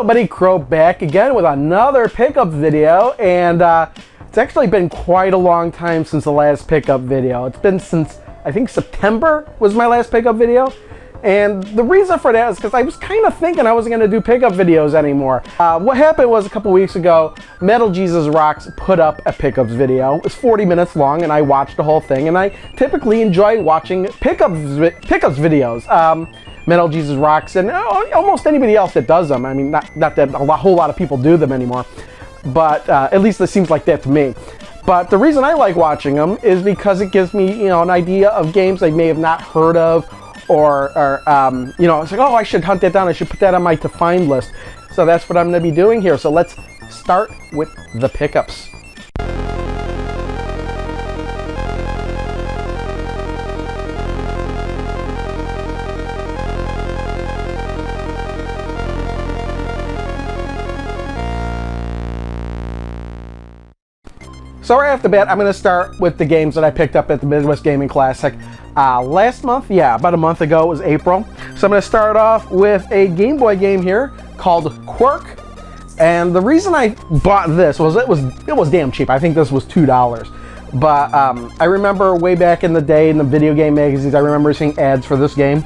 Hello buddy, Crow back again with another pickup video, and it's actually been quite a long time since the last pickup video. It's been since, I think September was my last pickup video, and the reason for that is because I was kind of thinking I wasn't going to do pickup videos anymore. What happened was a couple weeks ago, Metal Jesus Rocks put up a pickups video. It was 40 minutes long, and I watched the whole thing, and I typically enjoy watching pickups videos. Metal Jesus Rocks and almost anybody else that does them. I mean, not that a whole lot of people do them anymore, but at least it seems like that to me. But the reason I like watching them is because it gives me, an idea of games I may have not heard of, or it's like, oh, I should hunt that down. I should put that on my to find list. So that's what I'm going to be doing here. So let's start with the pickups. So right off the bat, I'm going to start with the games that I picked up at the Midwest Gaming Classic last month. Yeah, about a month ago. It was April. So I'm going to start off with a Game Boy game here called Quark. And the reason I bought this was it was damn cheap. I think this was $2. But I remember way back in the day in the video game magazines, I remember seeing ads for this game.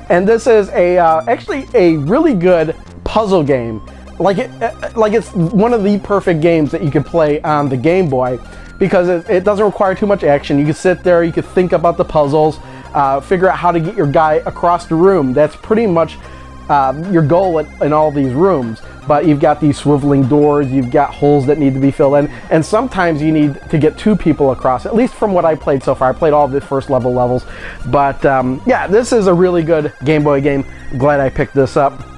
And this is actually a really good puzzle game. Like it's one of the perfect games that you could play on the Game Boy, because it doesn't require too much action. You can sit there, you can think about the puzzles, figure out how to get your guy across the room. That's pretty much your goal in all these rooms. But you've got these swiveling doors, you've got holes that need to be filled in, and sometimes you need to get two people across, at least from what I played so far. I played all the first level levels. But yeah, this is a really good Game Boy game. Glad I picked this up.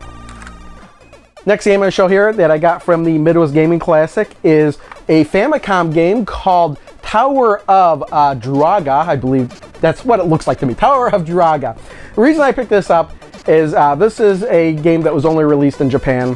Next game I'm going to show here that I got from the Midwest Gaming Classic is a Famicom game called Tower of Druaga. I believe that's what it looks like to me. Tower of Druaga. The reason I picked this up is this is a game that was only released in Japan.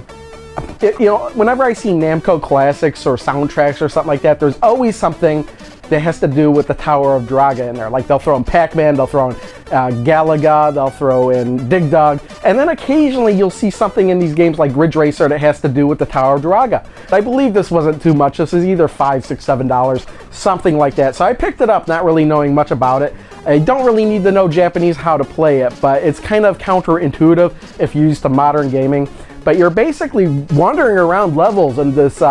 Whenever I see Namco classics or soundtracks or something like that, there's always something that has to do with the Tower of Druaga in there. Like they'll throw in Pac-Man, they'll throw in Galaga, they'll throw in Dig Dug, and then occasionally you'll see something in these games like Ridge Racer that has to do with the Tower of Druaga. I believe this wasn't too much. This is either $5, $6, $7, something like that. So I picked it up not really knowing much about it. I don't really need to know Japanese how to play it, but it's kind of counterintuitive if you're used to modern gaming. But you're basically wandering around levels in this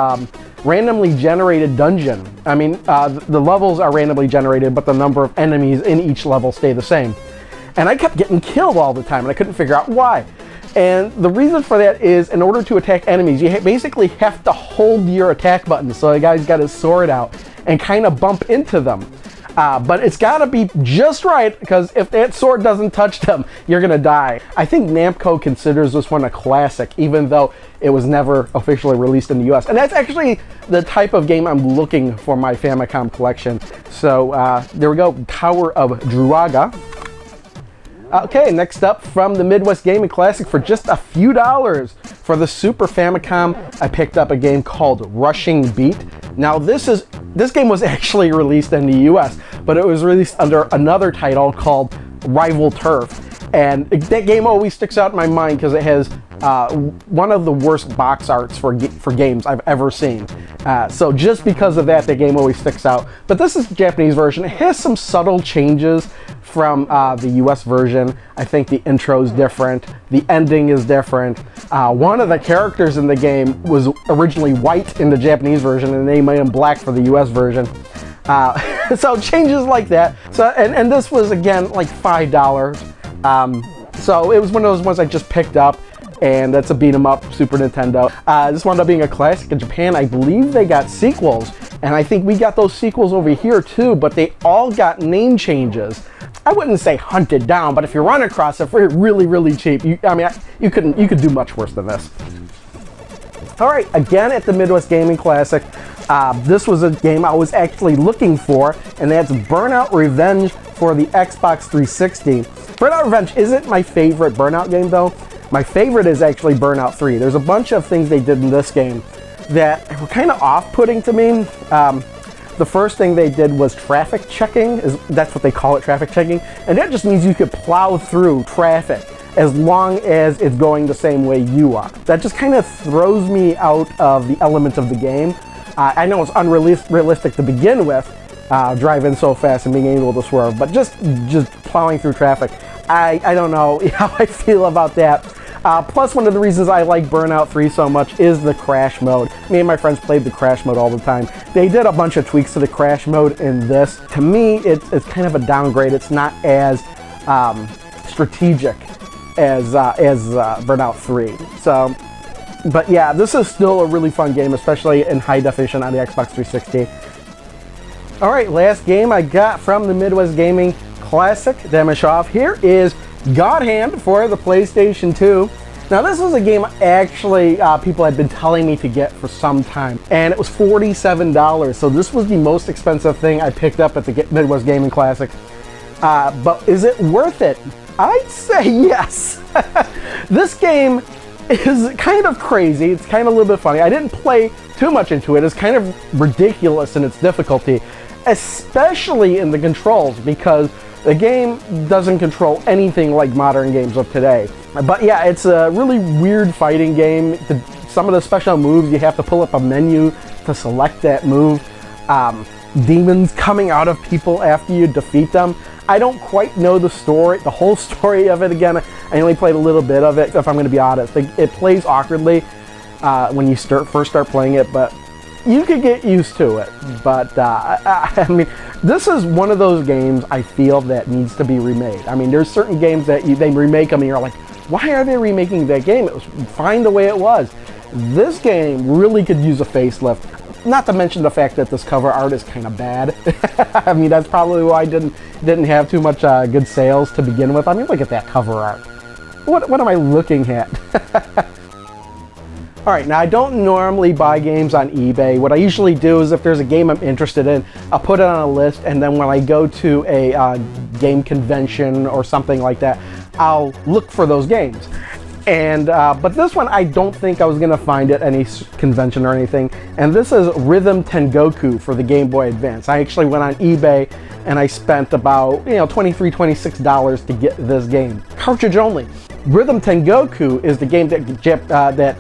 randomly generated dungeon. I mean, the levels are randomly generated, but the number of enemies in each level stay the same. And I kept getting killed all the time, and I couldn't figure out why. And the reason for that is, in order to attack enemies, you basically have to hold your attack button. So the guy's got his sword out and kind of bump into them. But it's got to be just right, because if that sword doesn't touch them, you're going to die. I think Namco considers this one a classic, even though it was never officially released in the US. And that's actually the type of game I'm looking for my Famicom collection. So there we go, Tower of Druaga. Okay, next up from the Midwest Gaming Classic for just a few dollars. For the Super Famicom, I picked up a game called Rushing Beat. Now this game was actually released in the US, but it was released under another title called Rival Turf. And that game always sticks out in my mind because it has one of the worst box arts for games I've ever seen. So just because of that, the game always sticks out. But this is the Japanese version. It has some subtle changes from the US version. I think the intro is different. The ending is different. One of the characters in the game was originally white in the Japanese version, and they made him black for the US version. So changes like that. So and this was again like $5. So it was one of those ones I just picked up, and that's a beat 'em up Super Nintendo. This wound up being a classic in Japan. I believe they got sequels, and I think we got those sequels over here too, but they all got name changes. I wouldn't say hunted down, but if you run across it for really, really cheap, you could do much worse than this. All right, again at the Midwest Gaming Classic, this was a game I was actually looking for, and that's Burnout Revenge for the Xbox 360. Burnout Revenge isn't my favorite Burnout game though. My favorite is actually Burnout 3. There's a bunch of things they did in this game that were kind of off-putting to me. The first thing they did was traffic checking. That's what they call it, traffic checking. And that just means you could plow through traffic. as long as it's going the same way you are. That just kind of throws me out of the element of the game. I know it's unrealistic to begin with, driving so fast and being able to swerve, but just plowing through traffic, I don't know how I feel about that. Plus, one of the reasons I like Burnout 3 so much is the crash mode. Me and my friends played the crash mode all the time. They did a bunch of tweaks to the crash mode in this. To me, it's kind of a downgrade. It's not as strategic as Burnout 3. So, but yeah, this is still a really fun game, especially in high definition on the Xbox 360. All right, last game I got from the Midwest Gaming Classic Demishoff here is Godhand for the PlayStation 2. Now, this was a game actually people had been telling me to get for some time, and it was $47. So this was the most expensive thing I picked up at the Midwest Gaming Classic. But is it worth it? I'd say yes. This game is kind of crazy. It's kind of a little bit funny. I didn't play too much into it. It's kind of ridiculous in its difficulty, especially in the controls, because the game doesn't control anything like modern games of today. But yeah, it's a really weird fighting game. Some of the special moves, you have to pull up a menu to select that move. Demons coming out of people after you defeat them. I don't quite know the whole story of it. Again, I only played a little bit of it, if I'm going to be honest. It plays awkwardly when you first start playing it, but you could get used to it. But I mean, this is one of those games I feel that needs to be remade. I mean, there's certain games that they remake them and you're like, why are they remaking that game? It was fine the way it was. This game really could use a facelift. Not to mention the fact that this cover art is kind of bad. I mean, that's probably why I didn't have too much good sales to begin with. I mean, look at that cover art. What am I looking at? All right, now I don't normally buy games on eBay. What I usually do is if there's a game I'm interested in, I'll put it on a list, and then when I go to a game convention or something like that, I'll look for those games. And but this one, I don't think I was gonna find at any convention or anything. And this is Rhythm Tengoku for the Game Boy Advance. I actually went on eBay and I spent about $23, $26 to get this game, cartridge only. Rhythm Tengoku is the game that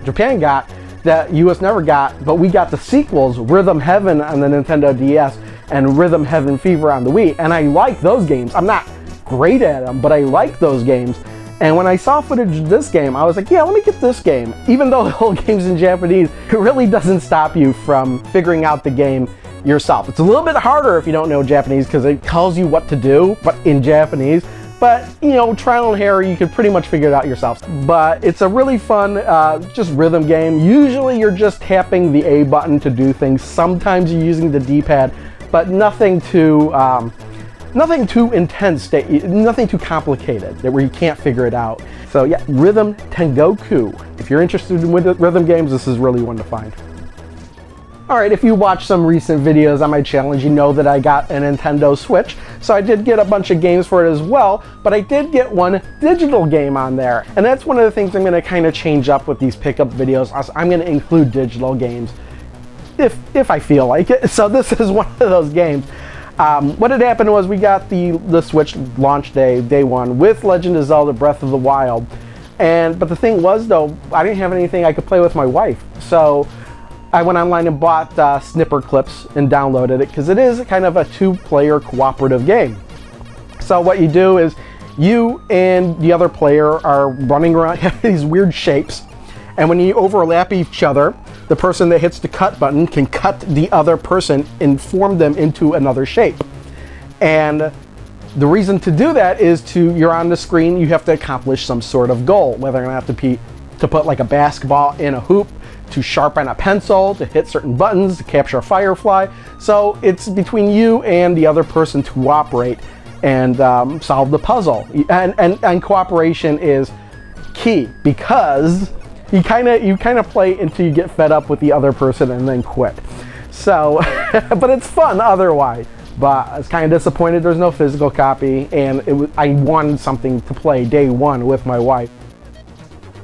Japan got that US never got, but we got the sequels, Rhythm Heaven on the Nintendo DS and Rhythm Heaven Fever on the Wii. And I like those games. I'm not great at them, but I like those games. And when I saw footage of this game, I was like, yeah, let me get this game. Even though the whole game's in Japanese, it really doesn't stop you from figuring out the game yourself. It's a little bit harder if you don't know Japanese because it tells you what to do, but in Japanese. But, trial and error, you could pretty much figure it out yourself. But it's a really fun, just rhythm game. Usually you're just tapping the A button to do things. Sometimes you're using the D-pad, but nothing too intense, nothing too complicated where you can't figure it out. So yeah, Rhythm Tengoku. If you're interested in rhythm games, this is really one to find. All right, if you watch some recent videos on my channel, you know that I got a Nintendo Switch. So I did get a bunch of games for it as well, but I did get one digital game on there. And that's one of the things I'm gonna kind of change up with these pickup videos. I'm gonna include digital games if I feel like it. So this is one of those games. What had happened was we got the Switch launch day one with Legend of Zelda Breath of the Wild. But the thing was though, I didn't have anything I could play with my wife. So I went online and bought snipper clips and downloaded it because it is kind of a two-player cooperative game. So what you do is you and the other player are running around these weird shapes, and when you overlap each other, the person that hits the cut button can cut the other person and form them into another shape. And the reason to do that is you're on the screen, you have to accomplish some sort of goal, whether or not to put like a basketball in a hoop, to sharpen a pencil, to hit certain buttons, to capture a firefly. So it's between you and the other person to cooperate and solve the puzzle. And cooperation is key because you kind of play until you get fed up with the other person and then quit. So, but it's fun otherwise. But I was kind of disappointed there's no physical copy, and I wanted something to play day one with my wife.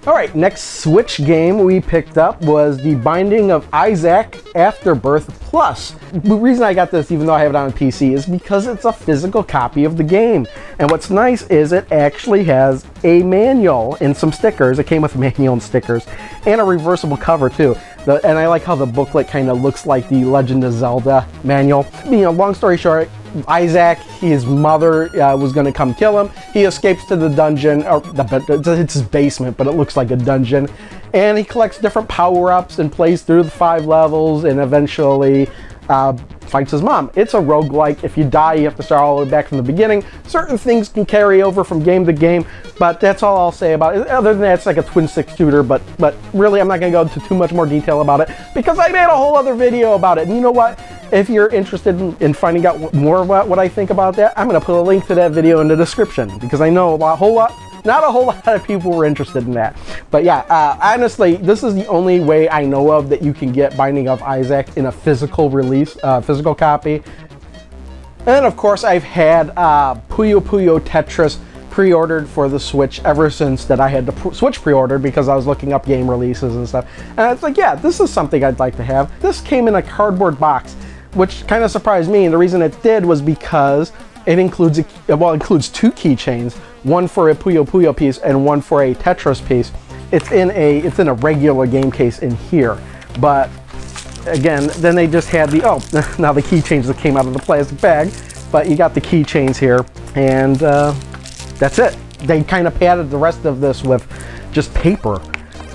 All right, next Switch game we picked up was The Binding of Isaac Afterbirth Plus. The reason I got this, even though I have it on a PC, is because it's a physical copy of the game. And what's nice is it actually has a manual and some stickers. It came with a manual and stickers, and a reversible cover too. And I like how the booklet kind of looks like the Legend of Zelda manual. You know, long story short, Isaac, his mother was going to come kill him. He escapes to the dungeon, or it's his basement, but it looks like a dungeon. And he collects different power-ups and plays through the 5 levels and eventually fights his mom. It's a roguelike. If you die, you have to start all the way back from the beginning. Certain things can carry over from game to game, but that's all I'll say about it. Other than that, it's like a twin-stick shooter, but really I'm not going to go into too much more detail about it because I made a whole other video about it. And you know what? If you're interested in finding out more about what I think about that, I'm going to put a link to that video in the description because I know not a whole lot of people were interested in that. But yeah, honestly, this is the only way I know of that you can get Binding of Isaac in a physical release, physical copy. And of course, I've had Puyo Puyo Tetris pre-ordered for the Switch ever since that I had the Switch pre-ordered because I was looking up game releases and stuff. And it's like, yeah, this is something I'd like to have. This came in a cardboard box, which kind of surprised me. And the reason it did was because it includes 2 keychains, one for a Puyo Puyo piece and one for a Tetris piece. It's in a regular game case in here, but again, then they just had now the keychains that came out of the plastic bag, but you got the keychains here, and that's it. They kind of padded the rest of this with just paper,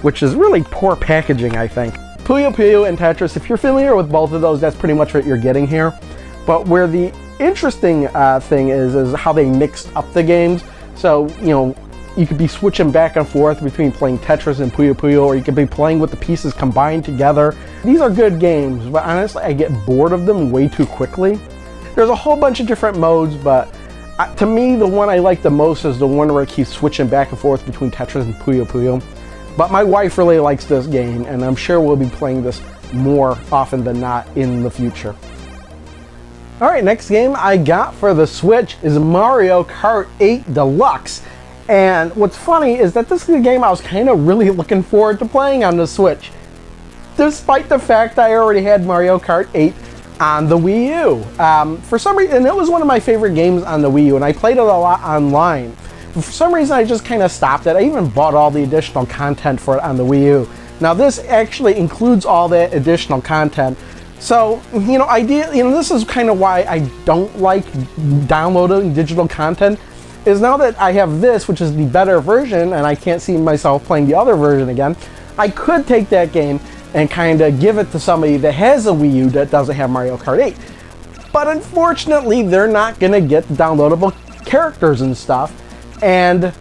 which is really poor packaging, I think. Puyo Puyo and Tetris, if you're familiar with both of those, that's pretty much what you're getting here. But where the interesting thing is how they mixed up the games. So, you know, you could be switching back and forth between playing Tetris and Puyo Puyo, or you could be playing with the pieces combined together. These are good games, but honestly, I get bored of them way too quickly. There's a whole bunch of different modes, but to me, the one I like the most is the one where it keeps switching back and forth between Tetris and Puyo Puyo. But my wife really likes this game, and I'm sure we'll be playing this more often than not in the future. Alright, next game I got for the Switch is Mario Kart 8 Deluxe. And what's funny is that this is a game I was kind of really looking forward to playing on the Switch, despite the fact I already had Mario Kart 8 on the Wii U. For some reason, it was one of my favorite games on the Wii U, and I played it a lot online. For some reason, I just kind of stopped it. I even bought all the additional content for it on the Wii U. Now, this actually includes all that additional content. So, you know, this is kind of why I don't like downloading digital content, is now that I have this, which is the better version, and I can't see myself playing the other version again, I could take that game and kind of give it to somebody that has a Wii U that doesn't have Mario Kart 8. But unfortunately, they're not going to get downloadable characters and stuff. And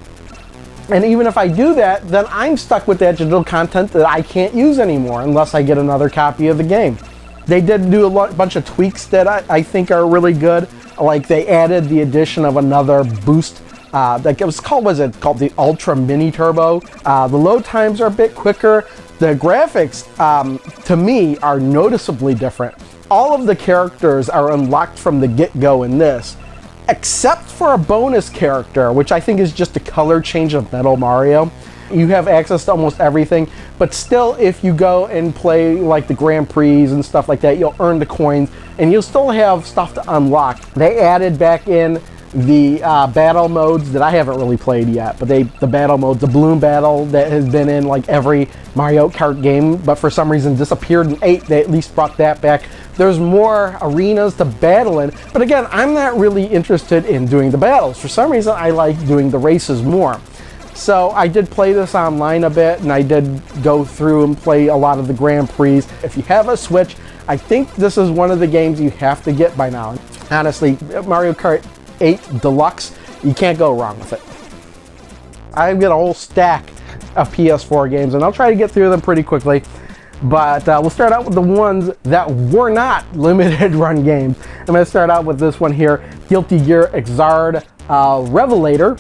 even if I do that, then I'm stuck with that digital content that I can't use anymore unless I get another copy of the game. They did do a bunch of tweaks that I think are really good. Like they added the addition of another boost. Like it was called the Ultra Mini Turbo. The load times are a bit quicker. The graphics, to me, are noticeably different. All of the characters are unlocked from the get-go in this, except for a bonus character, which I think is just a color change of Metal Mario. You have access to almost everything, but still, if you go and play like the Grand Prix and stuff like that, you'll earn the coins, and you'll still have stuff to unlock. They added back in the battle modes that I haven't really played yet, but the battle modes, the balloon battle that has been in like every Mario Kart game, but for some reason disappeared in 8, they at least brought that back. There's more arenas to battle in, but again, I'm not really interested in doing the battles. For some reason, I like doing the races more. So I did play this online a bit, and I did go through and play a lot of the Grand Prix. If you have a Switch, I think this is one of the games you have to get by now. Honestly, Mario Kart 8 Deluxe, you can't go wrong with it. I've got a whole stack of PS4 games, and I'll try to get through them pretty quickly. But we'll start out with the ones that were not limited run games. I'm going to start out with this one here, Guilty Gear Xrd Revelator.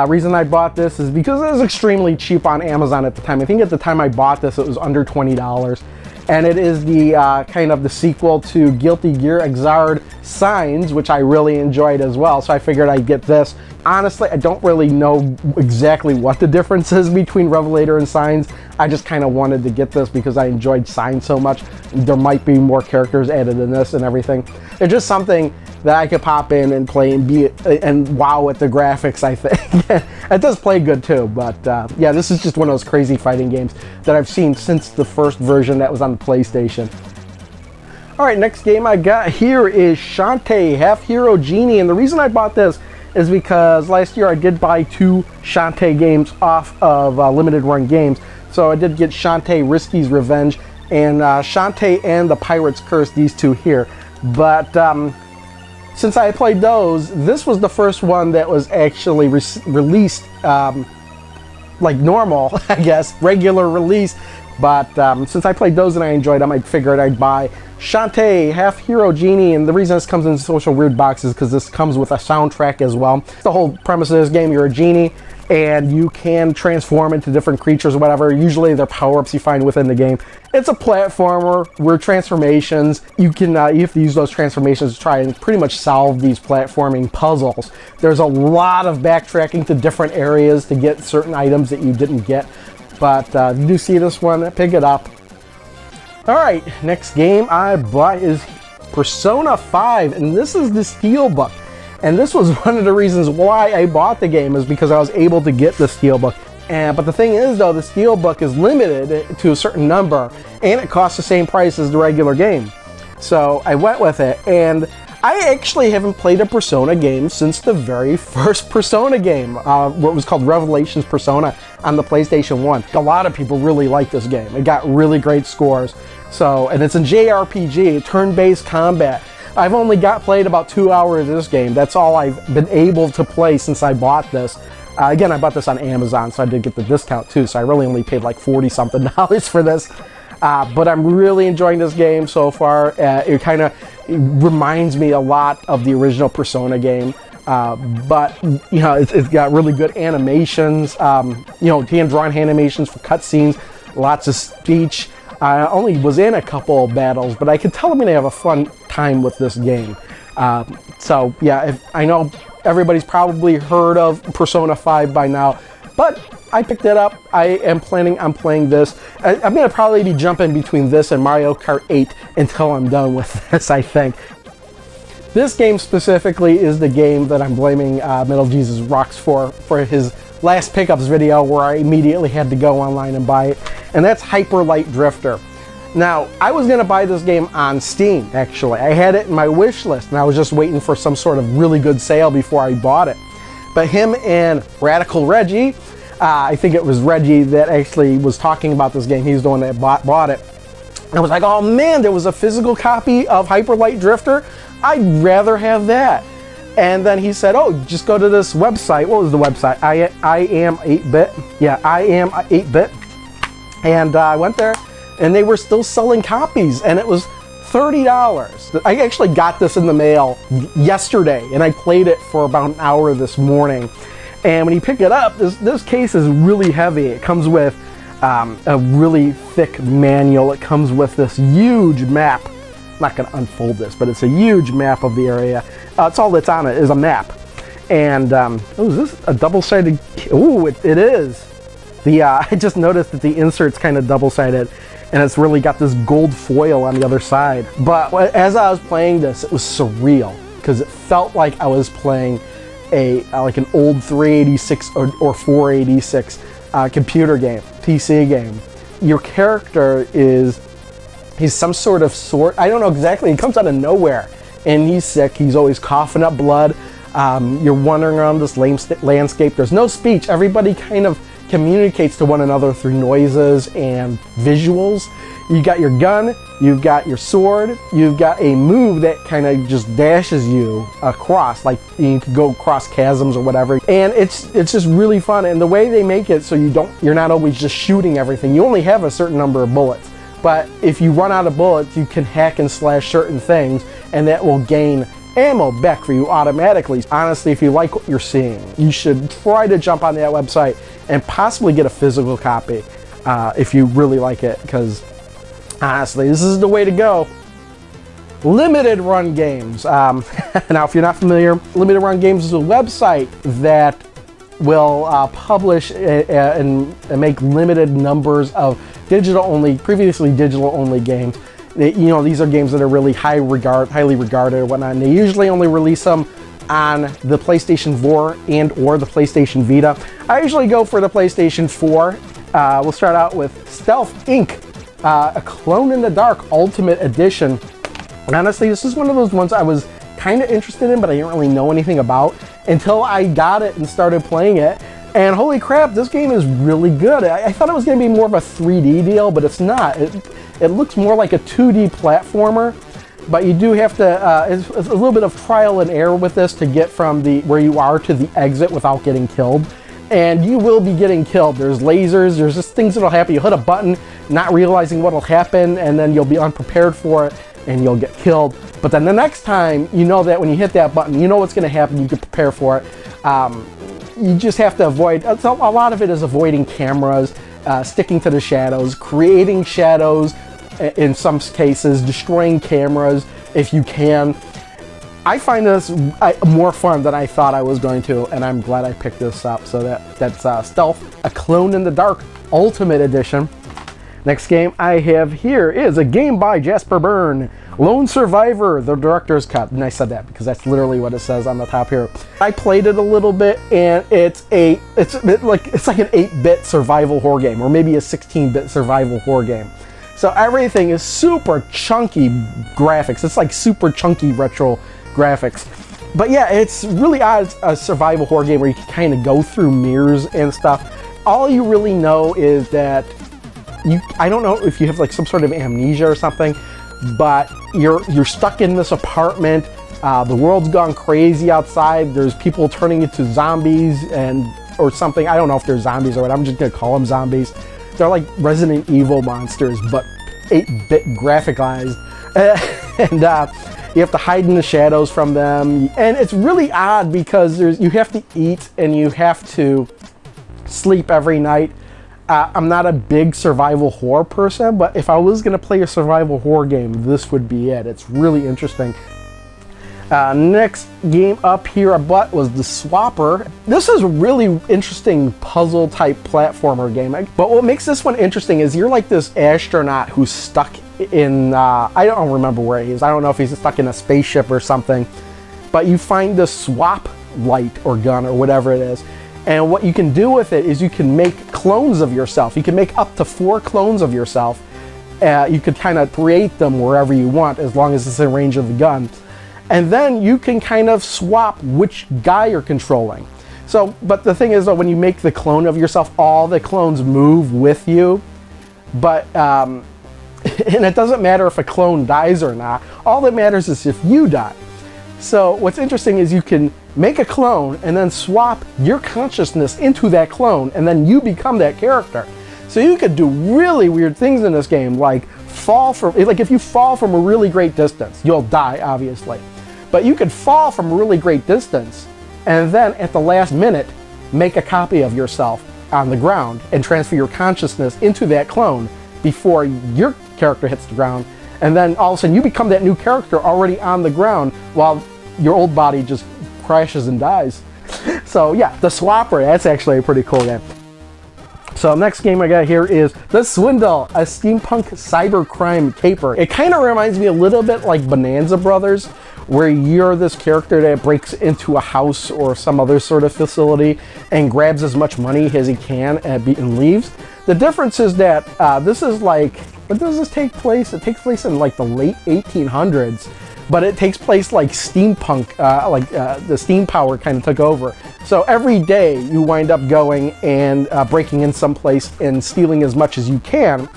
Reason I bought this is because it was extremely cheap on Amazon at the time. I think at the time I bought this, it was under $20. And it is the kind of the sequel to Guilty Gear Xrd Signs, which I really enjoyed as well. So I figured I'd get this. Honestly, I don't really know exactly what the difference is between Revelator and Signs. I just kind of wanted to get this because I enjoyed Signs so much. There might be more characters added in this and everything. It's just something that I could pop in and play and wow at the graphics, I think. It does play good too, but yeah, this is just one of those crazy fighting games that I've seen since the first version that was on the PlayStation. All right, next game I got here is Shantae Half Hero Genie, and the reason I bought this is because last year I did buy 2 Shantae games off of limited run games. So I did get Shantae Risky's Revenge and Shantae and the Pirate's Curse, these 2 here. But since I played those, this was the first one that was actually released like normal, I guess, regular release. But since I played those and I enjoyed them, I figured I'd buy Shantae Half Hero Genie, and the reason this comes in social weird box is because this comes with a soundtrack as well. The whole premise of this game, you're a genie and you can transform into different creatures or whatever. Usually they're power-ups you find within the game. It's a platformer where transformations, you have to use those transformations to try and pretty much solve these platforming puzzles. There's a lot of backtracking to different areas to get certain items that you didn't get. But if you do see this one, pick it up. Alright, next game I bought is Persona 5, and this is the Steelbook. And this was one of the reasons why I bought the game, is because I was able to get the Steelbook. But the thing is though, the Steelbook is limited to a certain number, and it costs the same price as the regular game. So I went with it, and I actually haven't played a Persona game since the very first Persona game, what was called Revelations Persona on the PlayStation 1. A lot of people really like this game. It got really great scores. So, and it's a JRPG, turn-based combat. I've only played about 2 hours of this game. That's all I've been able to play since I bought this. Again, I bought this on Amazon, so I did get the discount too, so I really only paid like $40-something for this. But I'm really enjoying this game so far. It kind of reminds me a lot of the original Persona game. But, you know, it's got really good animations, you know, hand-drawn animations for cutscenes, lots of speech. I only was in a couple of battles, but I could tell I'm going to have a fun time with this game. So, yeah, I know everybody's probably heard of Persona 5 by now, but I picked it up. I am planning on playing this. I'm going to probably be jumping between this and Mario Kart 8 until I'm done with this, I think. This game specifically is the game that I'm blaming Metal Jesus Rocks for his last pickups video, where I immediately had to go online and buy it, and that's Hyperlight Drifter. Now, I was going to buy this game on Steam, actually. I had it in my wish list, and I was just waiting for some sort of really good sale before I bought it. But him and Radical Reggie, I think it was Reggie that actually was talking about this game. He's the one that bought it. I was like, oh man, there was a physical copy of Hyperlight Drifter. I'd rather have that. And then he said, oh, just go to this website. What was the website? I am 8-bit. Yeah, I am 8-bit. And I went there, and they were still selling copies, and it was $30. I actually got this in the mail yesterday, and I played it for about an hour this morning. And when you pick it up, this case is really heavy. It comes with a really thick manual. It comes with this huge map. I'm not going to unfold this, but it's a huge map of the area. It's all that's on it is a map. And, oh, is this a double-sided? Oh, it is. I just noticed that the insert's kind of double-sided, and it's really got this gold foil on the other side. But as I was playing this, it was surreal, because it felt like I was playing like an old 386 or 486 computer game, PC game. Your character he's some sort of I don't know exactly, he comes out of nowhere, and he's sick, he's always coughing up blood. You're wandering around this landscape, there's no speech, everybody kind of communicates to one another through noises and visuals. You got your gun, you've got your sword, you've got a move that kind of just dashes you across, like you can go across chasms or whatever. And it's just really fun, and the way they make it so you're not always just shooting everything. You only have a certain number of bullets, but if you run out of bullets, you can hack and slash certain things, and that will gain ammo back for you automatically. Honestly, if you like what you're seeing, you should try to jump on that website and possibly get a physical copy if you really like it, because honestly, this is the way to go. limited run games. Now, if you're not familiar, limited run games is a website that will publish and make limited numbers of previously digital only games. These are games that are really highly regarded and whatnot. And they usually only release them on the PlayStation 4 and or the PlayStation Vita. I usually go for the PlayStation 4. We'll start out with Stealth Inc., a Clone in the Dark Ultimate Edition. And honestly, this is one of those ones I was kind of interested in, but I didn't really know anything about until I got it and started playing it. And holy crap, this game is really good. I thought it was going to be more of a 3D deal, but it's not. It looks more like a 2D platformer, but you do have to, it's a little bit of trial and error with this to get from where you are to the exit without getting killed. And you will be getting killed. There's lasers, there's just things that'll happen. You hit a button, not realizing what'll happen, and then you'll be unprepared for it, and you'll get killed. But then the next time, you know that when you hit that button, you know what's going to happen, you can prepare for it. You just have to avoid, a lot of it is avoiding cameras, sticking to the shadows, creating shadows, in some cases, destroying cameras if you can. I find this more fun than I thought I was going to, and I'm glad I picked this up. So that's Stealth, a Clone in the Dark Ultimate Edition. Next game I have here is a game by Jasper Byrne, Lone Survivor, the Director's Cut. And I said that because that's literally what it says on the top here. I played it a little bit, and it's like an 8-bit survival horror game, or maybe a 16-bit survival horror game. So everything is super chunky graphics. It's like super chunky retro graphics. But yeah, it's really odd, a survival horror game where you can kind of go through mirrors and stuff. All you really know is that I don't know if you have like some sort of amnesia or something, but you're stuck in this apartment. The world's gone crazy outside. There's people turning into zombies or something. I don't know if they're zombies or what. I'm just gonna call them zombies. They're like Resident Evil monsters, but 8-bit graphicized. And you have to hide in the shadows from them. And it's really odd because you have to eat and you have to sleep every night. I'm not a big survival horror person, but if I was going to play a survival horror game, this would be it. It's really interesting. Next game up here I bought was The Swapper. This is a really interesting puzzle type platformer game. But what makes this one interesting is you're like this astronaut who's stuck in, I don't remember where he is. I don't know if he's stuck in a spaceship or something. But you find the swap light or gun or whatever it is. And what you can do with it is you can make clones of yourself. You can make up to 4 clones of yourself. You could kind of create them wherever you want as long as it's in range of the gun. And then you can kind of swap which guy you're controlling. So, but the thing is that when you make the clone of yourself, all the clones move with you. But, and it doesn't matter if a clone dies or not. All that matters is if you die. So what's interesting is you can make a clone and then swap your consciousness into that clone, and then you become that character. So you could do really weird things in this game, like if you fall from a really great distance, you'll die, obviously. But you could fall from a really great distance, and then at the last minute, make a copy of yourself on the ground and transfer your consciousness into that clone before your character hits the ground. And then all of a sudden you become that new character already on the ground while your old body just crashes and dies. So yeah, The Swapper, that's actually a pretty cool game. So next game I got here is The Swindle, a steampunk cybercrime caper. It kind of reminds me a little bit like Bonanza Brothers, where you're this character that breaks into a house or some other sort of facility and grabs as much money as he can and leaves. The difference is that this is like, when does this take place? It takes place in like the late 1800s, but it takes place like steampunk, the steam power kind of took over. So every day you wind up going and breaking in someplace and stealing as much as you can.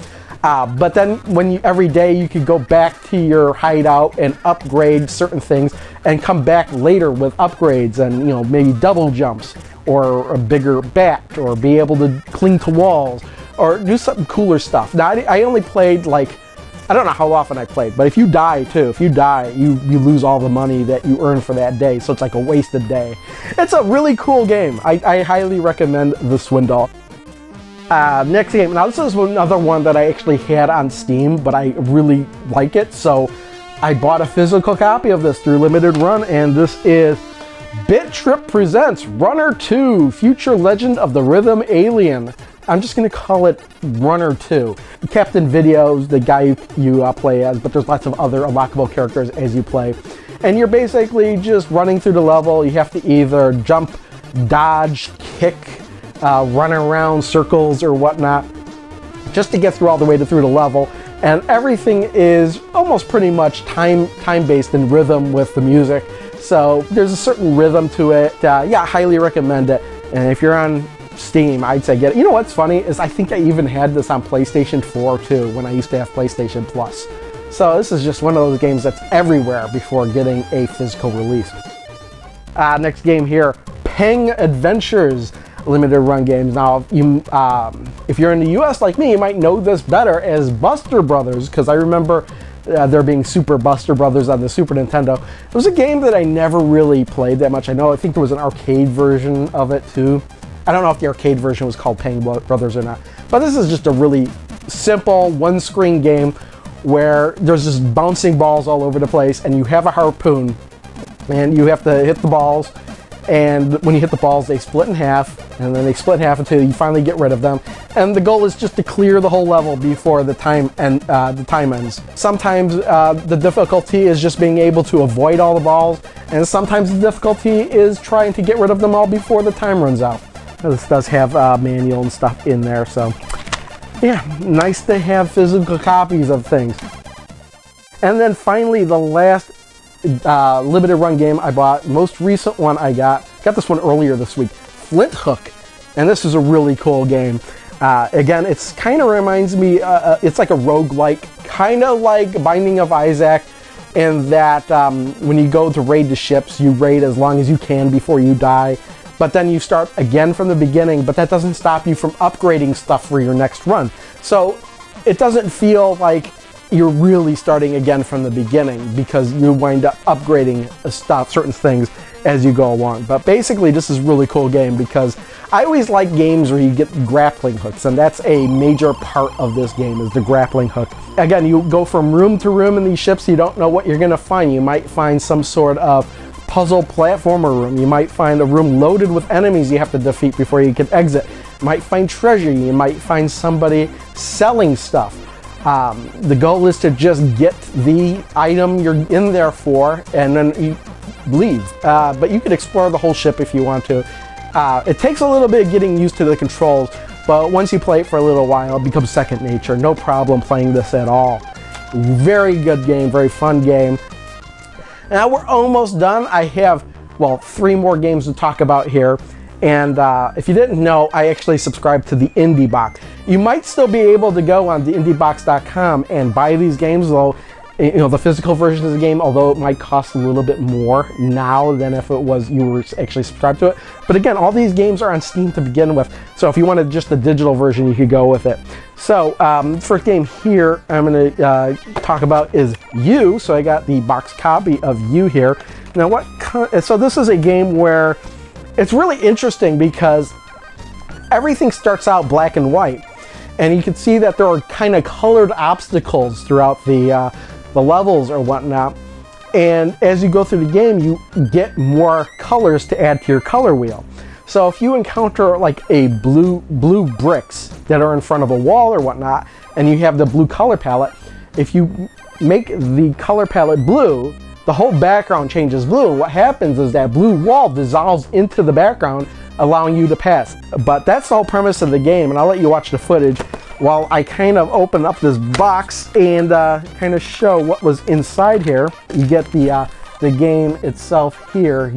But then every day you could go back to your hideout and upgrade certain things and come back later with upgrades and, maybe double jumps or a bigger bat or be able to cling to walls or do something cooler stuff. Now, I only played I don't know how often I played, but if you die too, you lose all the money that you earned for that day. So it's like a wasted day. It's a really cool game. I highly recommend The Swindle. Next game. Now this is another one that I actually had on Steam, but I really like it. So I bought a physical copy of this through Limited Run, and this is Bit Trip Presents Runner 2, Future Legend of the Rhythm Alien. I'm just going to call it Runner 2. Captain Video's the guy you play as, but there's lots of other unlockable characters as you play. And you're basically just running through the level. You have to either jump, dodge, kick, run around circles or whatnot, just to get through all the way through the level. And everything is almost pretty much time-based in rhythm with the music. So there's a certain rhythm to it. Yeah, I highly recommend it. And if you're on Steam, I'd say get it. You know what's funny is I think I even had this on PlayStation 4 too, when I used to have PlayStation Plus. So this is just one of those games that's everywhere before getting a physical release. Next game here, Peng Adventures Limited Run games. Now, if you're in the US like me, you might know this better as Buster Brothers, because I remember there being Super Buster Brothers on the Super Nintendo. It was a game that I never really played that much. I think there was an arcade version of it too. I don't know if the arcade version was called Peng Brothers or not, but this is just a really simple one-screen game where there's just bouncing balls all over the place, and you have a harpoon, and you have to hit the balls, and when you hit the balls, they split in half, and then they split in half until you finally get rid of them, and the goal is just to clear the whole level before the time ends. Sometimes the difficulty is just being able to avoid all the balls, and sometimes the difficulty is trying to get rid of them all before the time runs out. This does have manual and stuff in there, so yeah, nice to have physical copies of things. And then finally, the last limited run game I bought, most recent one I got this one earlier this week, Flint Hook, and this is a really cool game. Again, it's kind of reminds me, it's like a roguelike, kind of like Binding of Isaac, in that when you go to raid the ships, you raid as long as you can before you die. But then you start again from the beginning, but that doesn't stop you from upgrading stuff for your next run. So it doesn't feel like you're really starting again from the beginning, because you wind up upgrading certain things as you go along. But basically, this is a really cool game, because I always like games where you get grappling hooks, and that's a major part of this game, is the grappling hook. Again, you go from room to room in these ships, you don't know what you're gonna find. You might find some sort of puzzle platformer room. You might find a room loaded with enemies you have to defeat before you can exit. You might find treasure. You might find somebody selling stuff. The goal is to just get the item you're in there for, and then you leave. But you can explore the whole ship if you want to. It takes a little bit of getting used to the controls, but once you play it for a little while, it becomes second nature. No problem playing this at all. Very good game, very fun game. Now we're almost done. I have, well, 3 more games to talk about here. And if you didn't know, I actually subscribe to the Indie Box. You might still be able to go on the indiebox.com and buy these games, though, you know, the physical version of the game, although it might cost a little bit more now than if it was you were actually subscribed to it. But again, all these games are on Steam to begin with, so if you wanted just the digital version, you could go with it. So, first game here I'm going to talk about is You. So I got the box copy of You here. Now, so this is a game where it's really interesting, because everything starts out black and white, and you can see that there are kind of colored obstacles throughout the levels or whatnot. And as you go through the game, you get more colors to add to your color wheel. So if you encounter like a blue bricks that are in front of a wall or whatnot, and you have the blue color palette, if you make the color palette blue, the whole background changes blue. And what happens is that blue wall dissolves into the background, allowing you to pass. But that's the whole premise of the game, and I'll let you watch the footage while I kind of open up this box and kind of show what was inside here. You get the game itself here.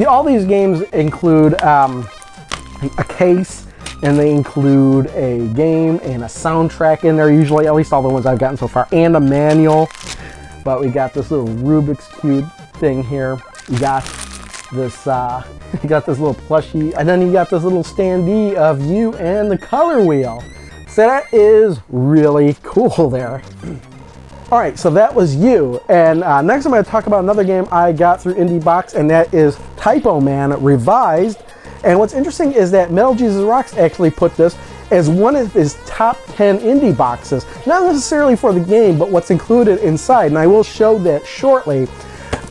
All these games include a case, and they include a game and a soundtrack in there, usually, at least all the ones I've gotten so far, and a manual. But we got this little Rubik's Cube thing here. You got this little plushie, and then you got this little standee of You and the color wheel. So that is really cool there. All right, so that was You. And next I'm going to talk about another game I got through Indie Box, and that is Typo Man Revised. And what's interesting is that Metal Jesus Rocks actually put this as one of his top 10 indie boxes. Not necessarily for the game, but what's included inside, and I will show that shortly.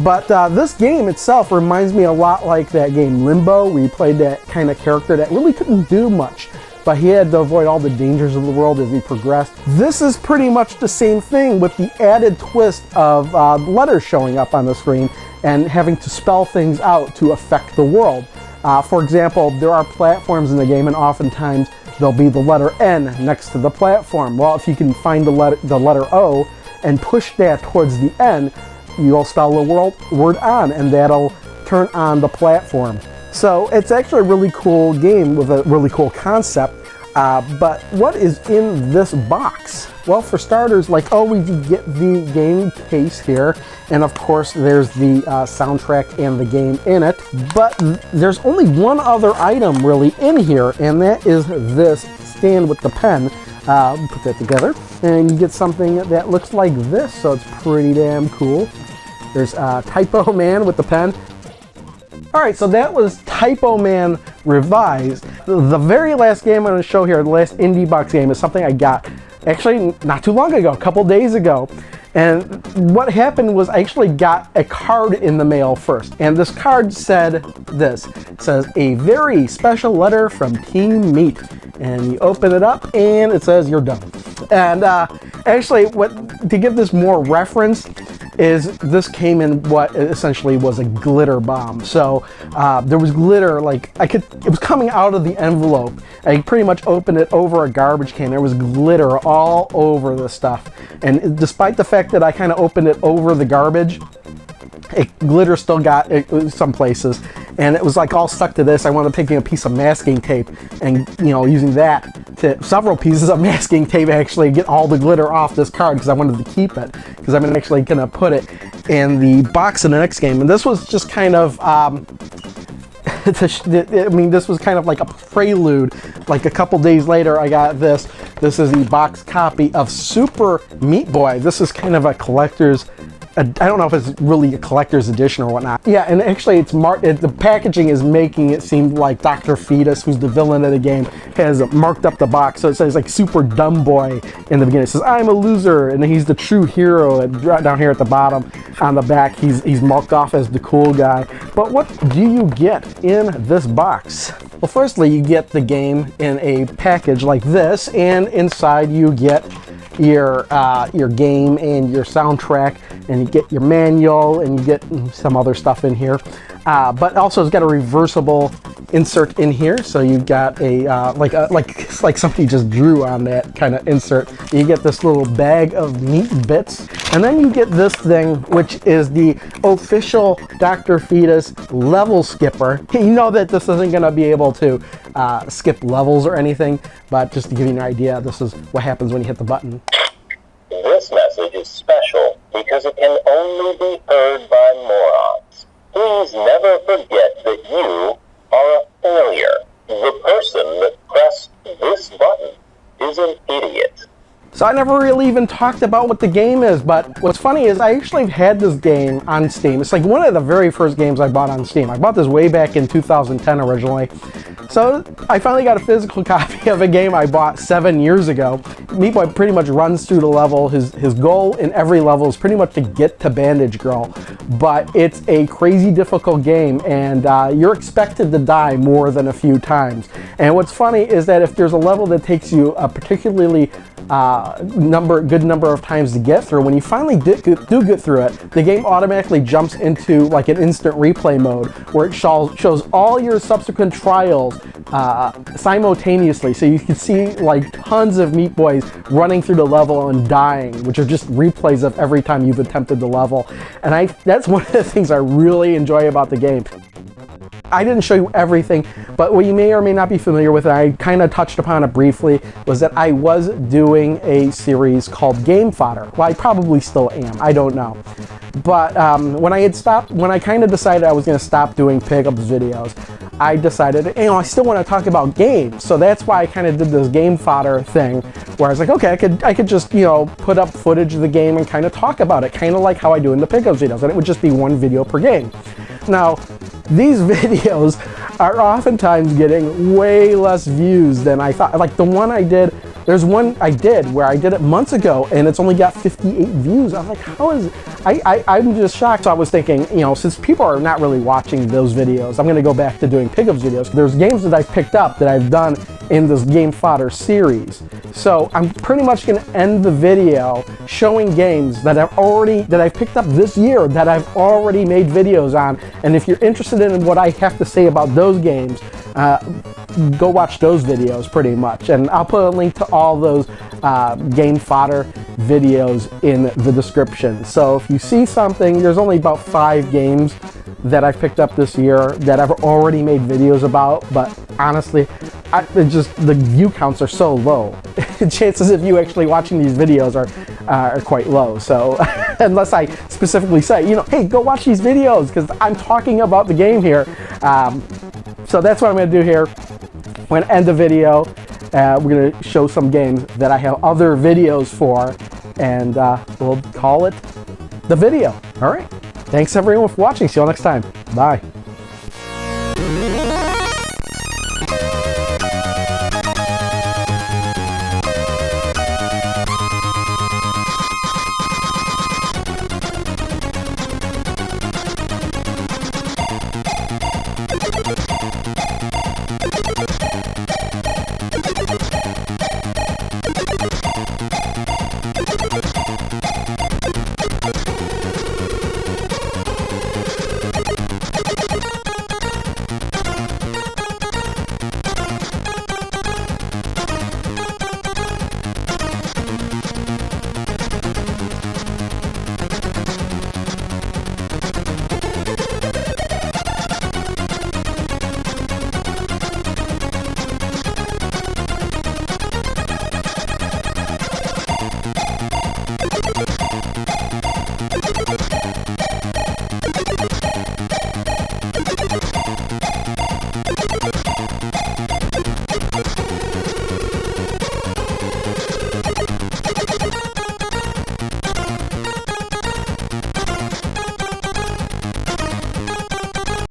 But this game itself reminds me a lot like that game Limbo, where you played that kind of character that really couldn't do much, but he had to avoid all the dangers of the world as he progressed. This is pretty much the same thing with the added twist of letters showing up on the screen and having to spell things out to affect the world. For example, there are platforms in the game, and oftentimes there'll be the letter N next to the platform. Well, if you can find the letter O and push that towards the N, you'll spell the word on, and that'll turn on the platform. So it's actually a really cool game with a really cool concept. But what is in this box? Well, for starters, like always, you get the game case here, and of course there's the soundtrack and the game in it. But there's only one other item really in here, and that is this stand with the pen. Put that together, and you get something that looks like this, so it's pretty damn cool. There's Typo Man with the pen. Alright, so that was Typo Man Revised. The very last game I'm going to show here, the last indie box game, is something I got actually not too long ago, a couple days ago. And what happened was I actually got a card in the mail first. And this card said this. It says, "A very special letter from Team Meat." And you open it up and it says, "You're done." And actually, to give this more reference, is this came in what essentially was a glitter bomb. So there was glitter, like it was coming out of the envelope. I pretty much opened it over a garbage can. There was glitter all over the stuff. And despite the fact that I kind of opened it over the garbage, glitter still got it some places. And it was like all stuck to this. I wound up taking a piece of masking tape and, using that to several pieces of masking tape actually get all the glitter off this card because I wanted to keep it, because I'm actually going to put it in the box in the next game. And this was just kind of, this was kind of like a prelude. Like a couple days later, I got this. This is the box copy of Super Meat Boy. This is kind of a collector's, I don't know if it's really a collector's edition or whatnot. Yeah, and actually the packaging is making it seem like Dr. Fetus, who's the villain of the game, has marked up the box. So it says like Super Dumb Boy in the beginning. It says, "I'm a loser," and then he's the true hero. And down here at the bottom on the back, he's marked off as the cool guy. But what do you get in this box? Well, firstly, you get the game in a package like this, and inside you get your game and your soundtrack, and you get your manual, and you get some other stuff in here. But also it's got a reversible insert in here, so you've got a like somebody just drew on that kind of insert. You get this little bag of meat bits, and then you get this thing, which is the official Dr. Fetus level skipper. You know that this isn't going to be able to skip levels or anything, but just to give you an idea, this is what happens when you hit the button. This message is special because it can only be heard by morons. Please never forget that you are a failure. The person that pressed this button is an idiot. So I never really even talked about what the game is, but what's funny is I actually have had this game on Steam. It's like one of the very first games I bought on Steam. I bought this way back in 2010 originally. So I finally got a physical copy of a game I bought 7 years ago. Meat Boy pretty much runs through the level. His goal in every level is pretty much to get to Bandage Girl. But it's a crazy difficult game, and you're expected to die more than a few times. And what's funny is that if there's a level that takes you a particularly good number of times to get through, when you finally do get through it, the game automatically jumps into like an instant replay mode where it shows all your subsequent trials simultaneously, so you can see like tons of Meat Boys running through the level and dying, which are just replays of every time you've attempted the level. And that's one of the things I really enjoy about the game. I didn't show you everything, but what you may or may not be familiar with, and I kind of touched upon it briefly, was that I was doing a series called Game Fodder. Well, I probably still am, I don't know. But when I kind of decided I was going to stop doing pickups videos, I decided, I still want to talk about games. So that's why I kind of did this Game Fodder thing, where I was like, okay, I could just, put up footage of the game and kind of talk about it, kind of like how I do in the pickups videos, and it would just be one video per game. Now, these videos are oftentimes getting way less views than I thought. Like the one I did, there's one I did where I did it months ago and it's only got 58 views. I'm like, how is, I'm just shocked. So I was thinking, you know, since people are not really watching those videos, I'm gonna go back to doing pickups videos. There's games that I've picked up that I've done in this Game Fodder series. So I'm pretty much gonna end the video showing games that I've picked up this year that I've already made videos on. And if you're interested in what I have to say about those games, go watch those videos pretty much. And I'll put a link to all those Game Fodder videos in the description. So if you see something, there's only about 5 games that I've picked up this year that I've already made videos about, but honestly, the view counts are so low. Chances of you actually watching these videos are quite low. So unless I specifically say, you know, hey, go watch these videos because I'm talking about the game here. So that's what I'm going to do here. I'm going to end the video. We're going to show some games that I have other videos for, and we'll call it the video. All right. Thanks everyone for watching. See you all next time. Bye.